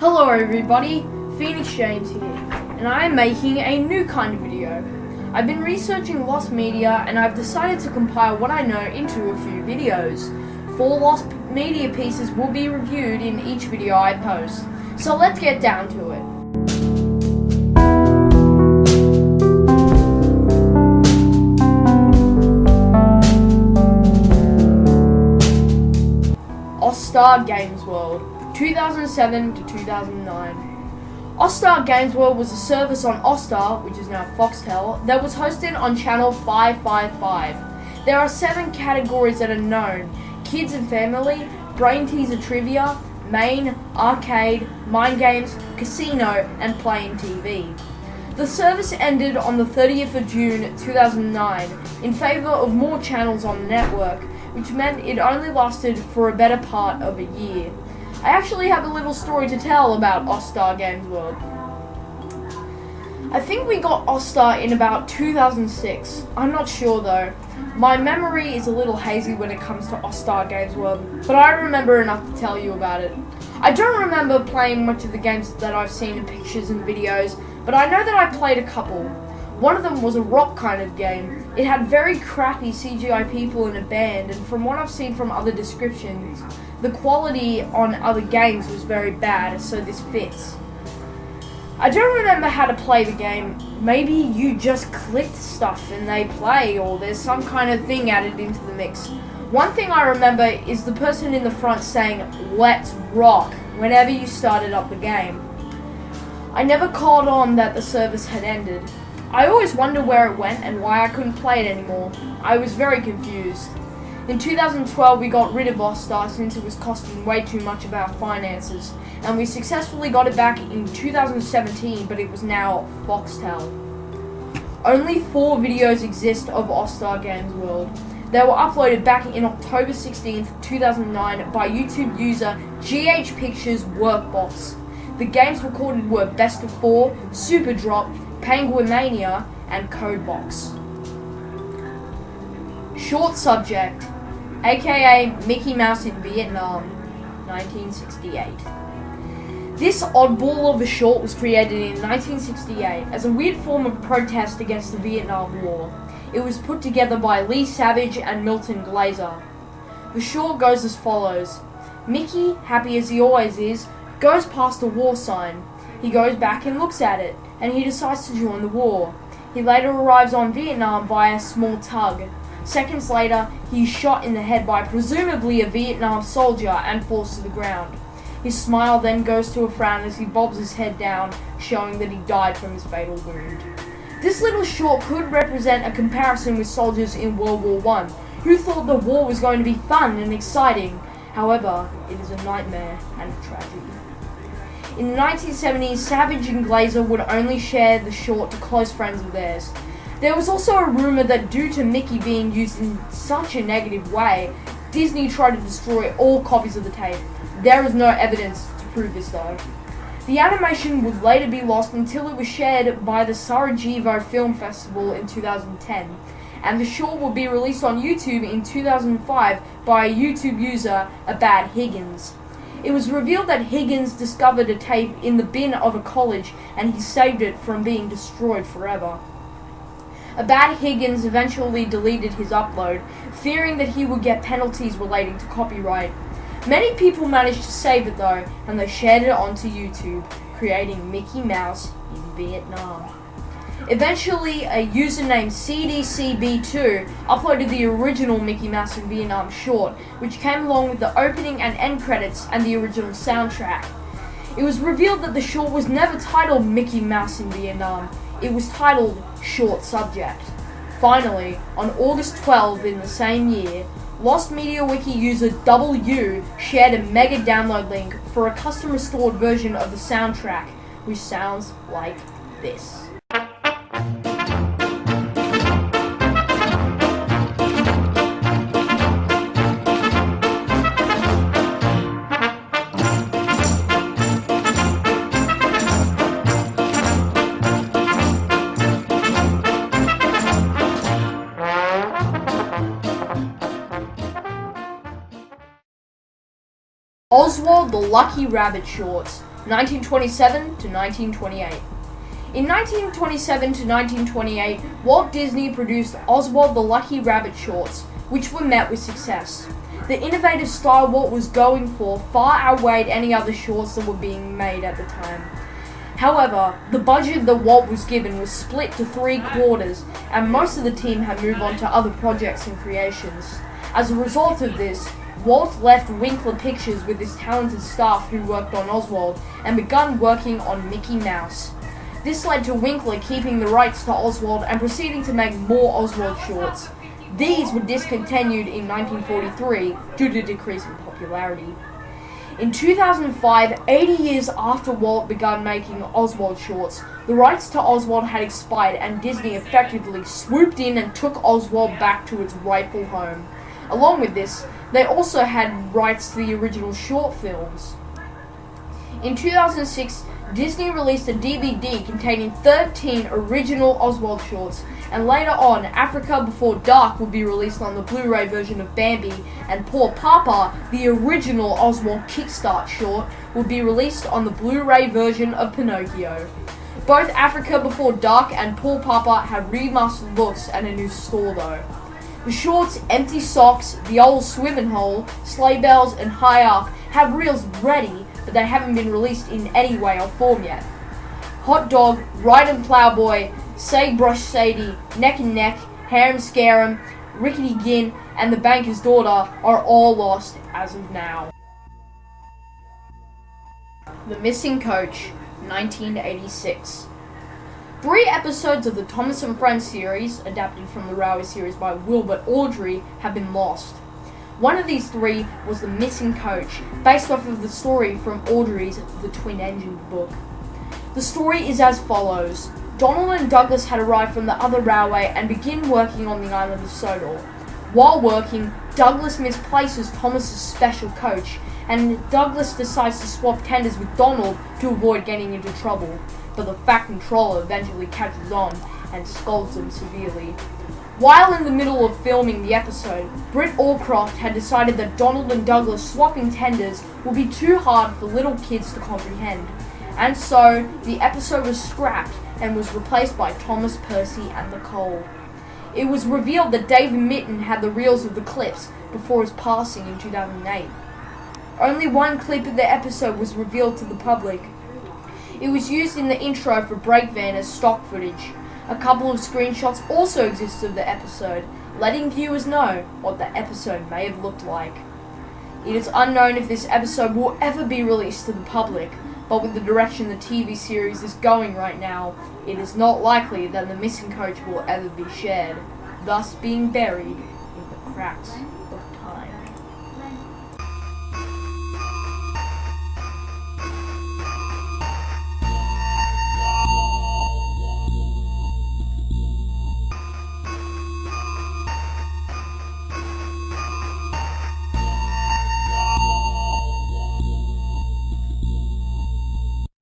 Hello everybody, Phoenix James here, and I am making a new kind of video. I've been researching lost media and I've decided to compile what I know into a few videos. 4 lost media pieces will be reviewed in each video I post, so let's get down to it. Austar Games World, 2007 to 2009. Austar Games World was a service on Austar, which is now Foxtel, that was hosted on channel 555. There are 7 categories that are known: kids and family, brain teaser trivia, main, arcade, mind games, casino, and playing TV. The service ended on the 30th of June 2009 in favour of more channels on the network, which meant it only lasted for a better part of a year. I actually have a little story to tell about Austar Games World. I think we got Austar in about 2006. I'm not sure though. My memory is a little hazy when it comes to Austar Games World, but I remember enough to tell you about it. I don't remember playing much of the games that I've seen in pictures and videos, but I know that I played a couple. One of them was a rock kind of game. It had very crappy CGI people in a band, and from what I've seen from other descriptions, the quality on other games was very bad, so this fits. I don't remember how to play the game. Maybe you just clicked stuff and they play, or there's some kind of thing added into the mix. One thing I remember is the person in the front saying, "Let's rock," whenever you started up the game. I never caught on that the service had ended. I always wondered where it went and why I couldn't play it anymore. I was very confused. In 2012 we got rid of Austar since it was costing way too much of our finances, and we successfully got it back in 2017, but it was now Foxtel. Only 4 videos exist of Austar Games World. They were uploaded back in October 16th, 2009 by YouTube user GH Pictures Workbox. The games recorded were Best of 4, Super Drop, Penguin Mania, and Codebox. Short subject, aka Mickey Mouse in Vietnam, 1968. This oddball of a short was created in 1968 as a weird form of protest against the Vietnam War. It was put together by Lee Savage and Milton Glaser. The short goes as follows. Mickey, happy as he always is, goes past a war sign. He goes back and looks at it, and he decides to join the war. He later arrives on Vietnam via a small tug. Seconds later, he is shot in the head by presumably a Vietnam soldier and falls to the ground. His smile then goes to a frown as he bobs his head down, showing that he died from his fatal wound. This little short could represent a comparison with soldiers in World War I, who thought the war was going to be fun and exciting. However, it is a nightmare and a tragedy. In the 1970s, Savage and Glaser would only share the short to close friends of theirs. There was also a rumor that due to Mickey being used in such a negative way, Disney tried to destroy all copies of the tape. There is no evidence to prove this though. The animation would later be lost until it was shared by the Sarajevo Film Festival in 2010, and the short would be released on YouTube in 2005 by a YouTube user, Abad Higgins. It was revealed that Higgins discovered a tape in the bin of a college and he saved it from being destroyed forever. Abad Higgins eventually deleted his upload, fearing that he would get penalties relating to copyright. Many people managed to save it though, and they shared it onto YouTube, creating Mickey Mouse in Vietnam. Eventually, a user named CDCB2 uploaded the original Mickey Mouse in Vietnam short, which came along with the opening and end credits and the original soundtrack. It was revealed that the short was never titled Mickey Mouse in Vietnam. It was titled Short Subject. Finally, on August 12 in the same year, Lost Media Wiki user W shared a mega download link for a custom restored version of the soundtrack, which sounds like this. Oswald the Lucky Rabbit shorts, 1927 to 1928. In 1927 to 1928, Walt Disney produced Oswald the Lucky Rabbit shorts, which were met with success. The innovative style Walt was going for far outweighed any other shorts that were being made at the time. However, the budget that Walt was given was split to 3 quarters, and most of the team had moved on to other projects and creations. As a result of this, Walt left Winkler Pictures with his talented staff who worked on Oswald and begun working on Mickey Mouse. This led to Winkler keeping the rights to Oswald and proceeding to make more Oswald shorts. These were discontinued in 1943 due to decrease in popularity. In 2005, 80 years after Walt began making Oswald shorts, the rights to Oswald had expired and Disney effectively swooped in and took Oswald back to its rightful home. Along with this, they also had rights to the original short films. In 2006, Disney released a DVD containing 13 original Oswald shorts, and later on, Africa Before Dark would be released on the Blu-ray version of Bambi, and Poor Papa, the original Oswald Kickstart short, would be released on the Blu-ray version of Pinocchio. Both Africa Before Dark and Poor Papa have remastered looks and a new score though. The shorts Empty Socks, The Old Swimming Hole, Sleigh Bells, and High Up have reels ready, but they haven't been released in any way or form yet. Hot Dog, Ride Plowboy, Say Brush Sadie, Neck and Neck, Harem Scarum, Rickety Gin, and The Banker's Daughter are all lost as of now. The Missing Coach, 1986. 3 episodes of the Thomas and Friends series, adapted from the Railway series by Wilbert Awdry, have been lost. One of these 3 was The Missing Coach, based off of the story from Awdry's The Twin Engine book. The story is as follows. Donald and Douglas had arrived from the other railway and begin working on the island of Sodor. While working, Douglas misplaces Thomas's special coach, and Douglas decides to swap tenders with Donald to avoid getting into trouble, but the Fat Controller eventually catches on and scolds him severely. While in the middle of filming the episode, Britt Allcroft had decided that Donald and Douglas swapping tenders would be too hard for little kids to comprehend, and so the episode was scrapped and was replaced by Thomas, Percy, and Nicole. It was revealed that David Mitten had the reels of the clips before his passing in 2008. Only one clip of the episode was revealed to the public. It was used in the intro for Breakvan as stock footage. A couple of screenshots also exist of the episode, letting viewers know what the episode may have looked like. It is unknown if this episode will ever be released to the public, but with the direction the TV series is going right now, it is not likely that The Missing Coach will ever be shared, thus being buried in the cracks.